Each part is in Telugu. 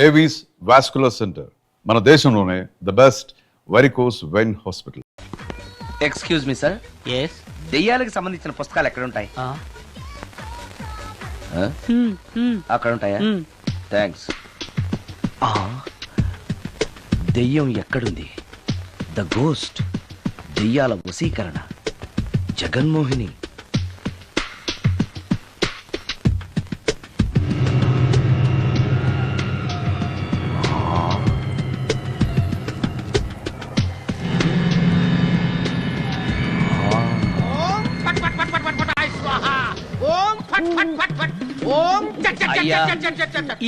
ఏవీస్ వాస్కులర్ సెంటర్, మన దేశంలోనే the best varicose vein hospital. Excuse me sir. Yes. దెయ్యాలకు సంబంధించిన పుస్తకాలు ఎక్కడ ఉంటాయి? అక్కడ ఉంటాయా? థ్యాంక్స్. దెయ్యం ఎక్కడుంది? ద గోస్ట్, దెయ్యాల వశీకరణ, జగన్మోహిని.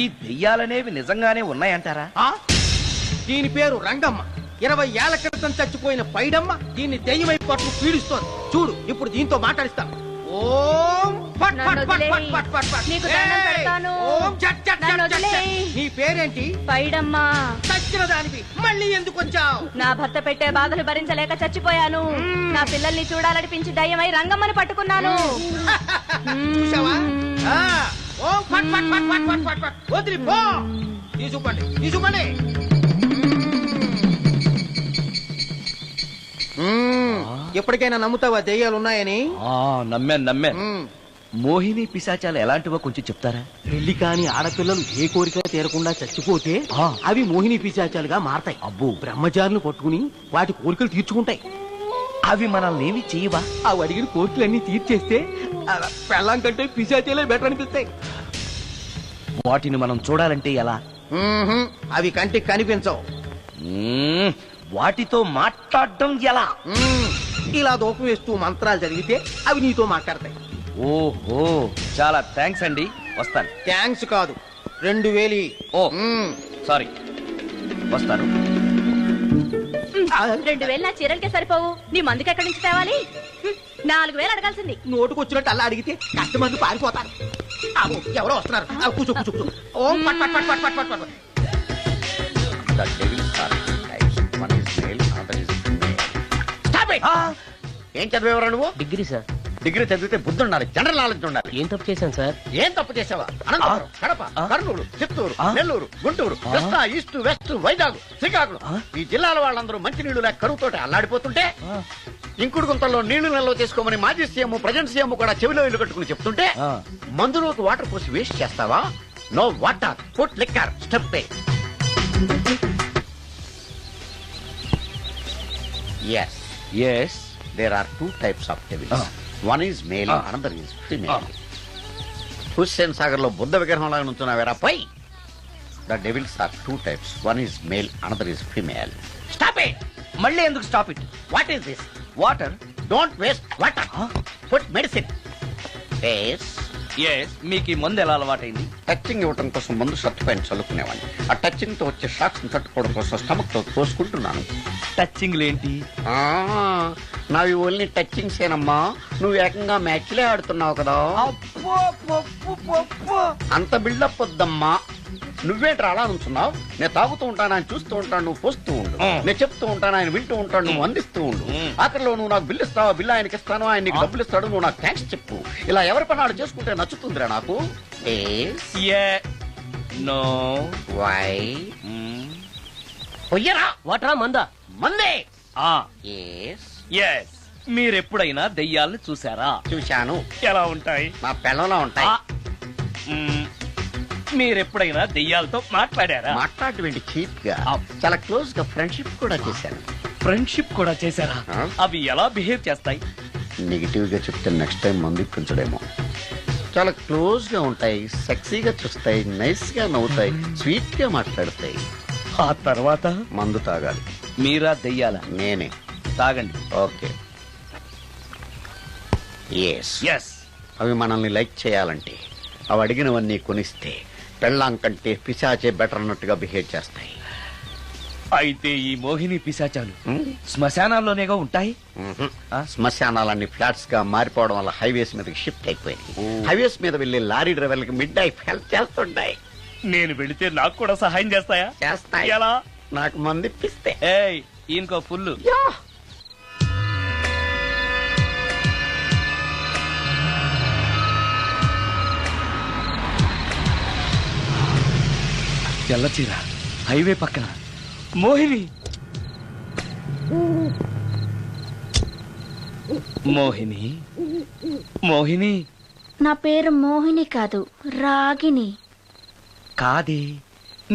ఈ దెయ్యాలనేవి నిజంగానే ఉన్నాయంటారా? దీని పేరు రంగమ్మ. 20 ఏళ్ల క్రితం చచ్చిపోయిన పైడమ్మ దీన్ని దెయ్యమై పట్టు పీడిస్తోంది. చూడు, ఇప్పుడు దీంతో మాట్లాడిస్తాను. ఓం ఫట్ ఫట్ ఫట్ ఫట్ ఫట్ ఫట్ ఫట్. నీకు దండం పెడతాను. ఓం చట్ చట్ చట్ చట్. నీ పేరేంటి? పైడమ్మ. చచ్చిన దానివి మళ్ళీ ఎందుకు వచ్చావు? నా భర్త పెట్టే బాధలు భరించలేక చచ్చిపోయాను. నా పిల్లల్ని చూడాలనిపించి దయ్యమై రంగమ్మని పట్టుకున్నాను. చూసావా? ఓం ఫట్ ఫట్ ఫట్ ఫట్ ఫట్ ఫట్ ఫట్. వదిలి పో. తీసుకుపండి, తీసుకుపండి. ఎప్పటికైనా నమ్ముతావా దెయ్యాలు ఉన్నాయని? నమ్మాను. మోహిని పిశాచాలు ఎలాంటివో కొంచెం చెప్తారా? పెళ్లి కాని ఆడపిల్లలు ఏ కోరిక తీరకుండా చచ్చిపోతే అవి మోహిని పిశాచాలుగా మారతాయి. అబ్బో. బ్రహ్మచారులు పట్టుకుని వాటి కోరికలు తీర్చుకుంటాయి. అవి మనల్ని ఏమి చేయవా? అవి అడిగిన కోరికలన్నీ తీర్చేస్తే పెళ్ళం కంటే పిశాచాలే బెటర్ అనిపిస్తాయి. వాటిని మనం చూడాలంటే ఎలా? అవి కంటికి కనిపించవు. వాటితో మాట్లాడడం ఎలా? ఇలా దూపం వేస్తూ మంత్రాలు చదివితే అవి నీతో మాట్లాడతాయి. ఓహో, చాలా థ్యాంక్స్ అండి. వస్తాను. థ్యాంక్స్ కాదు, 2000. ఓ సారీ, వస్తాను. 2000 నా చీరలకే సరిపోవు. నీ మందుకి ఎక్కడి నుంచి తేవాలి? 4000 అడగాల్సింది. నోటుకొచ్చినట్టు అలా అడిగితే కస్టమర్లు పారిపోతారు. ఎవరో వస్తున్నారు. కూర్చో కూర్చో కూర్చో. ఓం పట్ పట్ పట్ పట్ పట్ పట్ పట్. ఏం చదివేవరా నువ్వు? Degree sir. డిగ్రీ చదివితే బుద్ధి ఉండాలి, జనరల్ నాలెడ్జ్ ఉండాలి. ఏం తప్పు చేశాను సార్? ఏం తప్పు చేసావా? అనంతపురం, కడప, కర్నూలు, చిత్తూరు, నెల్లూరు, గుంటూరు, కృష్ణా, ఈస్ట్, వెస్ట్, వైజాగ్, శ్రీకాకుళం, ఈ జిల్లాల వాళ్ళందరూ మంచినీళ్లు లేక కరువుతోటి అల్లాడిపోతుంటే ఇంకుడు గుంతల్లో నీళ్లు నిల్వ చేసుకోమని మాజీ సీఎం, ప్రజెంట్ సీఎం కూడా చెవిలో ఇల్లు కట్టుకుని చెప్తుంటే మందులోకి వాటర్ పోసి వేస్ట్ చేస్తావా? No water, put liquor, step. Yes. Yes. There are 2 types of devils. One is male, another is female. Hussain Sagar లో బుద్ధ విగ్రహం లాగా నుంచున్నావేరా పై. The devils are 2 types. One is male, another is female. Stop it! మళ్ళీ ఎందుకు stop it? What is this? Water. Don't waste water. Put medicine. Yes. మీకు ఈ మందు ఎలా అలవాటైంది? టచింగ్ ఇవ్వటం కోసం ముందు షర్ట్ పైన చల్లుకునేవాడిని. ఆ టచింగ్ తో వచ్చే షాక్స్ ని తట్టుకోవడం కోసం స్టమక్ తో పోసుకుంటున్నాను. టచింగ్ ఏంటి? నావి ఓన్లీ టచింగ్స్ ఏనమ్మా. నువ్వు ఏకంగా మ్యాచ్లే ఆడుతున్నావు కదా. అంత బిల్డప్ వద్దమ్మా. నువ్వేంట్రా అలా నుంచున్నావు? నేను తాగుతూ ఉంటాను, ఆయన చూస్తూ ఉంటాను, నువ్వు పోస్తూ ఉండు. నేను చెప్తూ ఉంటాను, ఆయన వింటూ ఉంటాడు, నువ్వు అందిస్తూ ఉండు. ఆఖరిలో నువ్వు నాకు బిల్లు ఇస్తావా? బిల్లు ఆయనకి ఇస్తాను, ఆయన నీకు డబ్బులు ఇస్తాడు, నువ్వు నాకు థ్యాంక్స్ చెప్పు. ఇలా ఎవరి పని ఆడు చేసుకుంటే నచ్చుతుందిరా నాకు. నో. వై? పొయ్యరా. వాటరా మందా? మందే. మీరెప్పుడైనా దెయ్యాలను చూసారా? చూశాను. ఎలా ఉంటాయి? నా పిల్లలా ఉంటాయి. మీరెప్పుడైనా దెయ్యాలతో మాట్లాడారా? మాట్లాడేంటి చీప్ గా, చాలా క్లోజ్ గా ఫ్రెండ్షిప్ కూడా చేశాను. ఫ్రెండ్షిప్ కూడా చేశారా? అవి ఎలా బిహేవ్ చేస్తాయి? నెగిటివ్ గా చెప్తే నెక్స్ట్ టైం మందు ఇప్పించడేమో. చాలా క్లోజ్ గా ఉంటాయి, సెక్సీగా చూస్తాయి, నైస్ గా నవ్వుతాయి, స్వీట్ గా మాట్లాడతాయి. ఆ తర్వాత మందు తాగాలి. మీరా దెయ్యాల? నేనే. తాగండి. ఓకే. ఎస్. అవి మనల్ని లైక్ చేయాలంటే అవి అడిగినవన్నీ కొనిస్తే పెళ్ళాం కంటే పిశాచే బెటర్ అన్నట్టుగా బిహేవ్ చేస్తాయి. అయితే ఈ మోహిని పిశాచాలు శ్మశానాల్లోనేగా ఉంటాయి? శ్మశానాలన్నీ ఫ్లాట్స్ గా మారిపోవడం వల్ల హైవేస్ మీదకి షిఫ్ట్ అయిపోయింది. హైవేస్ మీద వెళ్లి లారీ డ్రైవర్లకి మిడ్ నైట్ హెల్ప్ చేస్తుంటాయి. నేను వెళితే నాకు కూడా సహాయం చేస్తాయా? చేస్తాయి. ఎలా? నాకు మంది ఇప్పిస్తే. ఇంకో ఫుల్. తెల్లచీర హైవే పక్కన మోహిని మోహిని మోహిని నా పేరు మోహిని కాదు, రాగిని. కాదే,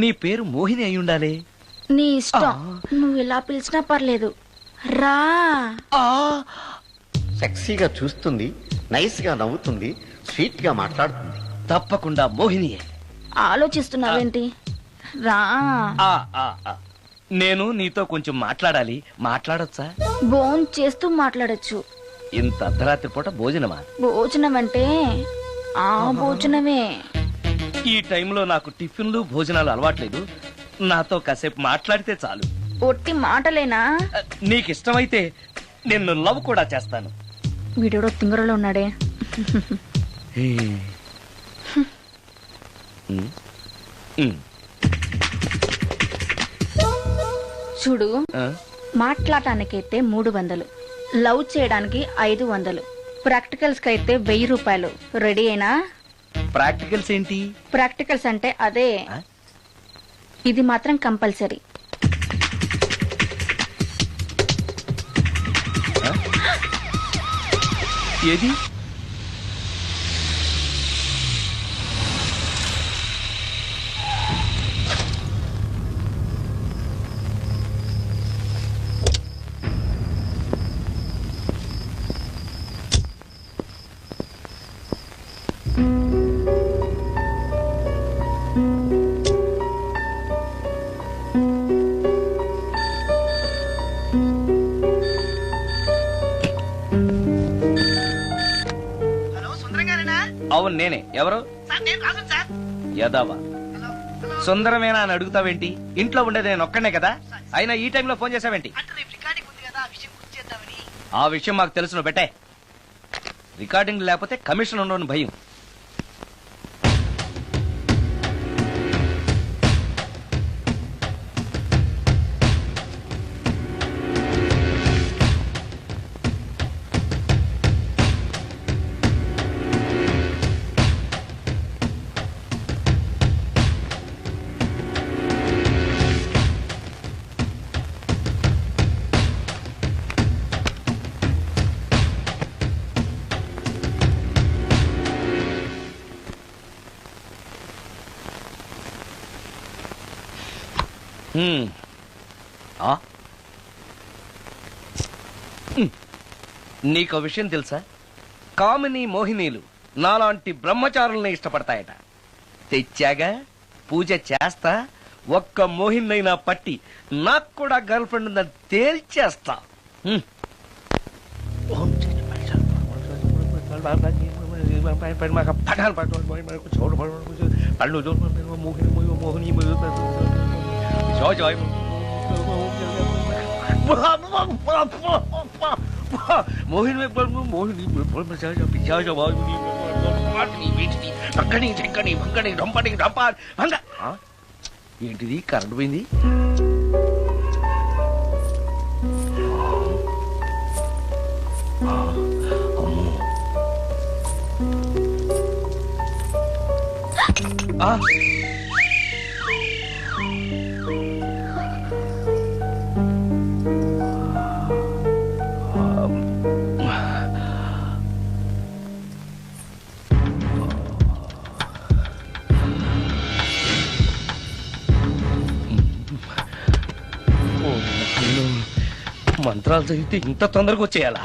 నీ పేరు మోహిని అయి ఉండాలి. నీ ఇష్టం, నువ్వు ఇలా పిలిచినా పర్లేదు. రా. సెక్సీగా చూస్తుంది, నైస్ గా నవ్వుతుంది, స్వీట్ గా మాట్లాడుతుంది. తప్పకుండా మోహినియే. ఆలోచిస్తున్నావేంటి? రా. ఆ, ఆ, ఆ. నేను నీతో కొంచెం మాట్లాడాలి. మాట్లాడొచ్చా? భోజనం చేస్తూ మాట్లాడొచ్చు. ఇంత అర్ధరాత్రి పూట భోజనమా? భోజనం అంటే ఆ భోజనమే. ఈ టైంలో నాకు టిఫిన్లు భోజనాలు అలవాట్లేదు. నాతో కాసేపు మాట్లాడితే చాలు. ఒట్టి మాటలేనా? నీకు ఇష్టమైతే నిన్ను లవ్ కూడా చేస్తాను. వీడెవడో తింగరలో ఉన్నాడే. చూడు, మాట్లాడటానికైతే 300, లవ్ చేయడానికి 500, ప్రాక్టికల్స్ కి అయితే 1000 రూపాయలు. రెడీ అయినా? ప్రాక్టికల్స్ ఏంటి? ప్రాక్టికల్స్ అంటే అదే. ఇది మాత్రం కంపల్సరీ. ఏది? అవును నేనే. ఎవరు? యదావా సుందరమేనా అని అడుగుతావేంటి? ఇంట్లో ఉండేది నేను ఒక్కనే కదా. అయినా ఈ టైంలో ఫోన్ చేసావేంటి? ఆ విషయం మాకు తెలుసు, నువ్వు పెట్టే. రికార్డింగ్ లేకపోతే కమిషన్ ఉండని భయం. నీకో విషయం తెలుసా? కామిని మోహినీలు నాలాంటి బ్రహ్మచారుల్ని ఇష్టపడతాయట. తెచ్చాగా, పూజ చేస్తా. ఒక్క మోహినైనా పట్టి నాకు కూడా గర్ల్ ఫ్రెండ్ ఉందని తేల్చేస్తా. ఏంటిది? కరెంట్ పోయింది. మంత్రాలు చదివితే ఇంత తొందరగా వచ్చేయాలా?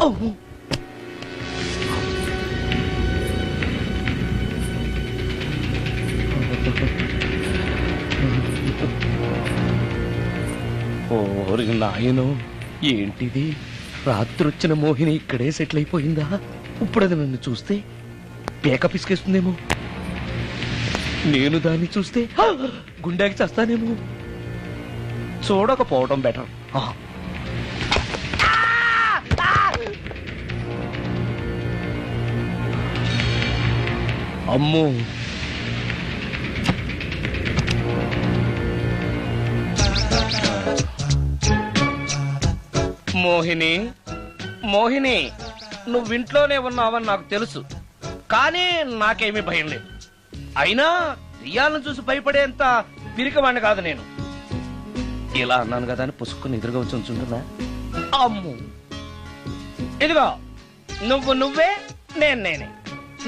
ఓరి నాయను, ఏంటిది? రాత్రొచ్చిన మోహిని ఇక్కడే సెటిల్ అయిపోయిందా? ఇప్పుడు అది నన్ను చూస్తే పేక పిసికేస్తుందేమో. నేను దాన్ని చూస్తే గుండెకి చస్తానేమో. చూడకపోవడం బెటర్. అమ్మో, మోహిని, మోహిని, నువ్వింట్లోనే ఉన్నావని నాకు తెలుసు, కానీ నాకేమీ భయం లేదు. అయినా దెయ్యాలను చూసి భయపడేంత పిరికవాణ్ణి కాదు నేను. ఇలా అన్నాను కదా అని పుసుక్కుని ఎదురుగా వచ్చి ఉంచుంటున్నా. అమ్ము, ఇదిగో నువ్వే, నేనే.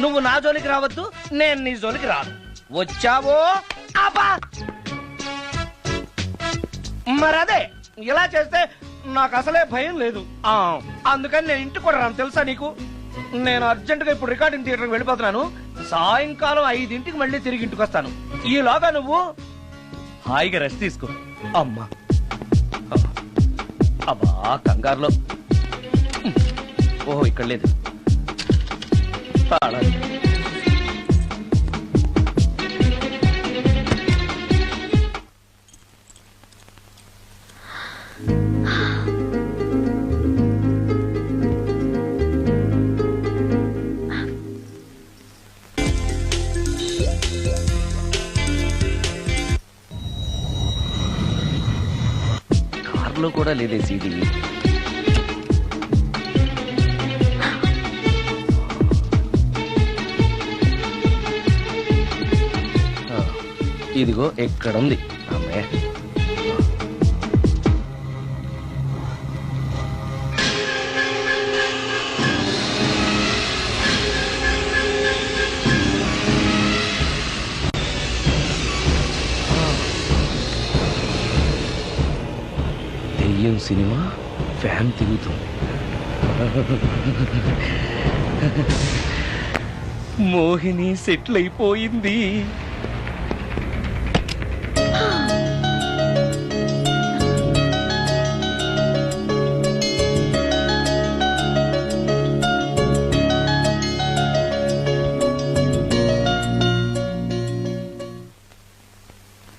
నువ్వు నా జోలికి రావద్దు, నేను నీ జోలికి రాను. వచ్చావో అబ్బా, మరదే ఇలా చేస్తే నాకు అసలే భయం లేదు. అందుకని నేను ఇంటికి కూడా రాను, తెలుసా నీకు? నేను అర్జెంటుగా ఇప్పుడు రికార్డింగ్ థియేటర్కి వెళ్ళిపోతున్నాను. సాయంకాలం 5ంటికి మళ్ళీ తిరిగి ఇంటికి వస్తాను. ఈలోగా నువ్వు హాయిగా రెస్ట్ తీసుకో. అమ్మా, అబ్బా కంగారులో. ఓహో, ఇక్కడ లేదు. కార్లో కూడా లేదే సీడీ. ఇదిగో ఎక్కడుంది అమ్మాయి. దెయ్యం సినిమా ఫ్యాన్ తిరుగుతుంది. మోహిని సెటిల్ అయిపోయింది.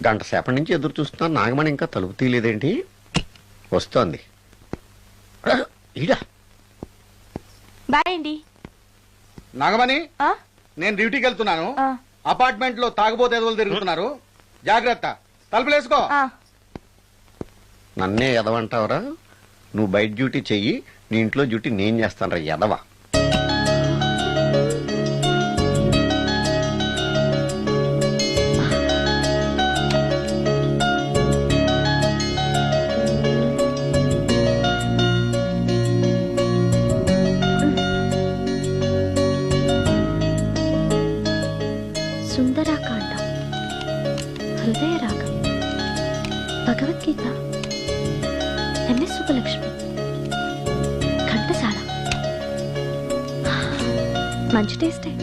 గంట సేపటి నుంచి ఎదురు చూస్తున్నా, నాగమణి ఇంకా తలుపు తీయలేదేంటి? వస్తోంది. ఈడా బాయ్ అండి. నాగమణి, ఆ? నేను డ్యూటీకి వెళ్తున్నాను. ఆ. అపార్ట్మెంట్ లో తాగుబోతు ఎదవలు తిరుగుతున్నారు, జాగ్రత్త. తలుపులేసుకో. ఆ. నన్నే ఎదవంటావరా? నువ్వు బయట డ్యూటీ చెయ్యి, నీ ఇంట్లో డ్యూటీ నేను చేస్తాను రా ఎదవ. సుందరాకాండ, హృదయ రాగం, భగవద్గీత, ఎంఎస్ సుబ్బలక్ష్మి, ఘంటసాల. మంచి టేస్టే.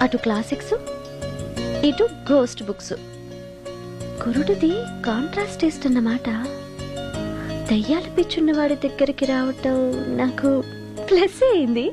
అటు క్లాసిక్స్, ఇటు గోస్ట్ బుక్స్. కురుడిది కాంట్రాస్ట్ టేస్ట్ అన్నమాట. దయ్యాల పిచ్చున్న వాడి దగ్గరికి రావటం నాకు ప్లస్ అయింది.